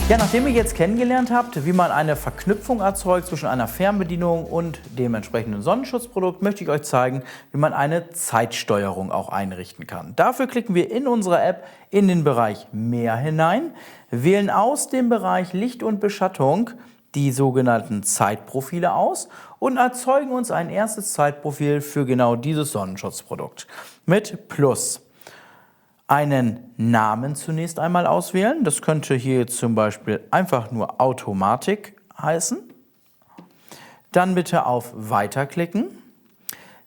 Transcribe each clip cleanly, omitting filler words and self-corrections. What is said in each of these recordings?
Ja, nachdem ihr jetzt kennengelernt habt, wie man eine Verknüpfung erzeugt zwischen einer Fernbedienung und dem entsprechenden Sonnenschutzprodukt, möchte ich euch zeigen, wie man eine Zeitsteuerung auch einrichten kann. Dafür klicken wir in unserer App in den Bereich Mehr hinein, wählen aus dem Bereich Licht und Beschattung die sogenannten Zeitprofile aus und erzeugen uns ein erstes Zeitprofil für genau dieses Sonnenschutzprodukt mit Plus. Einen Namen zunächst einmal auswählen. Das könnte hier jetzt zum Beispiel einfach nur Automatik heißen. Dann bitte auf Weiter klicken.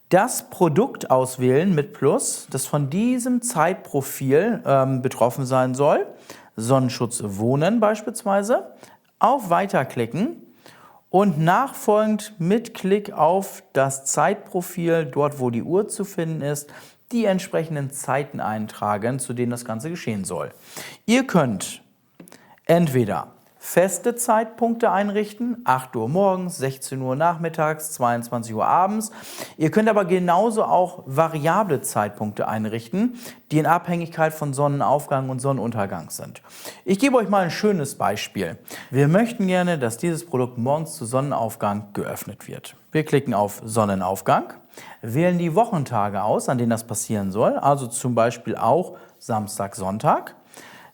Das Produkt auswählen mit Plus, das von diesem Zeitprofil betroffen sein soll. Sonnenschutz Wohnen beispielsweise. Auf Weiter klicken und nachfolgend mit Klick auf das Zeitprofil, dort wo die Uhr zu finden ist, die entsprechenden Zeiten eintragen, zu denen das Ganze geschehen soll. Ihr könnt entweder feste Zeitpunkte einrichten, 8 Uhr morgens, 16 Uhr nachmittags, 22 Uhr abends. Ihr könnt aber genauso auch variable Zeitpunkte einrichten, die in Abhängigkeit von Sonnenaufgang und Sonnenuntergang sind. Ich gebe euch mal ein schönes Beispiel. Wir möchten gerne, dass dieses Produkt morgens zu Sonnenaufgang geöffnet wird. Wir klicken auf Sonnenaufgang, wählen die Wochentage aus, an denen das passieren soll, also zum Beispiel auch Samstag, Sonntag.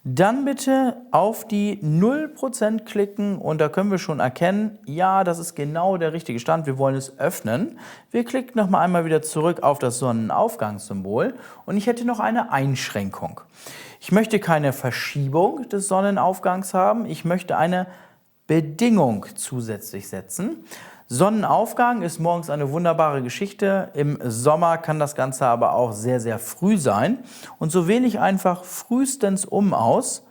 Dann bitte auf die 0% klicken und da können wir schon erkennen, ja, das ist genau der richtige Stand, wir wollen es öffnen. Wir klicken nochmal einmal wieder zurück auf das Sonnenaufgangssymbol und ich hätte noch eine Einschränkung. Ich möchte keine Verschiebung des Sonnenaufgangs haben, ich möchte eine Bedingung zusätzlich setzen. Sonnenaufgang ist morgens eine wunderbare Geschichte. Im Sommer kann das Ganze aber auch sehr, sehr früh sein. Und so wähle ich einfach frühestens aus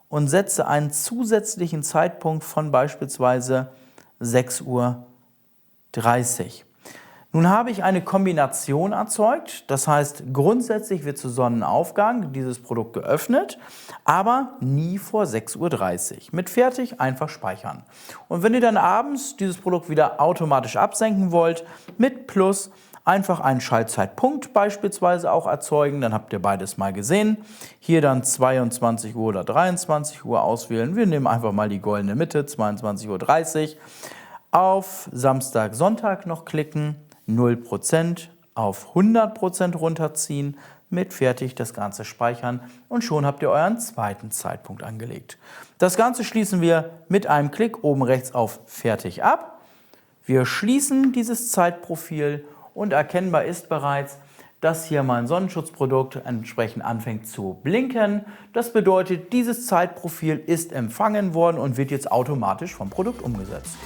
und setze einen zusätzlichen Zeitpunkt von beispielsweise 6:30 Uhr. Nun habe ich eine Kombination erzeugt, das heißt grundsätzlich wird zu Sonnenaufgang dieses Produkt geöffnet, aber nie vor 6:30 Uhr. Mit Fertig einfach speichern. Und wenn ihr dann abends dieses Produkt wieder automatisch absenken wollt, mit Plus einfach einen Schaltzeitpunkt beispielsweise auch erzeugen, dann habt ihr beides mal gesehen. Hier dann 22 Uhr oder 23 Uhr auswählen, wir nehmen einfach mal die goldene Mitte, 22:30 Uhr. Auf Samstag, Sonntag noch klicken. 0% auf 100% runterziehen, mit Fertig das Ganze speichern und schon habt ihr euren zweiten Zeitpunkt angelegt. Das Ganze schließen wir mit einem Klick oben rechts auf Fertig ab. Wir schließen dieses Zeitprofil und erkennbar ist bereits, dass hier mein Sonnenschutzprodukt entsprechend anfängt zu blinken. Das bedeutet, dieses Zeitprofil ist empfangen worden und wird jetzt automatisch vom Produkt umgesetzt.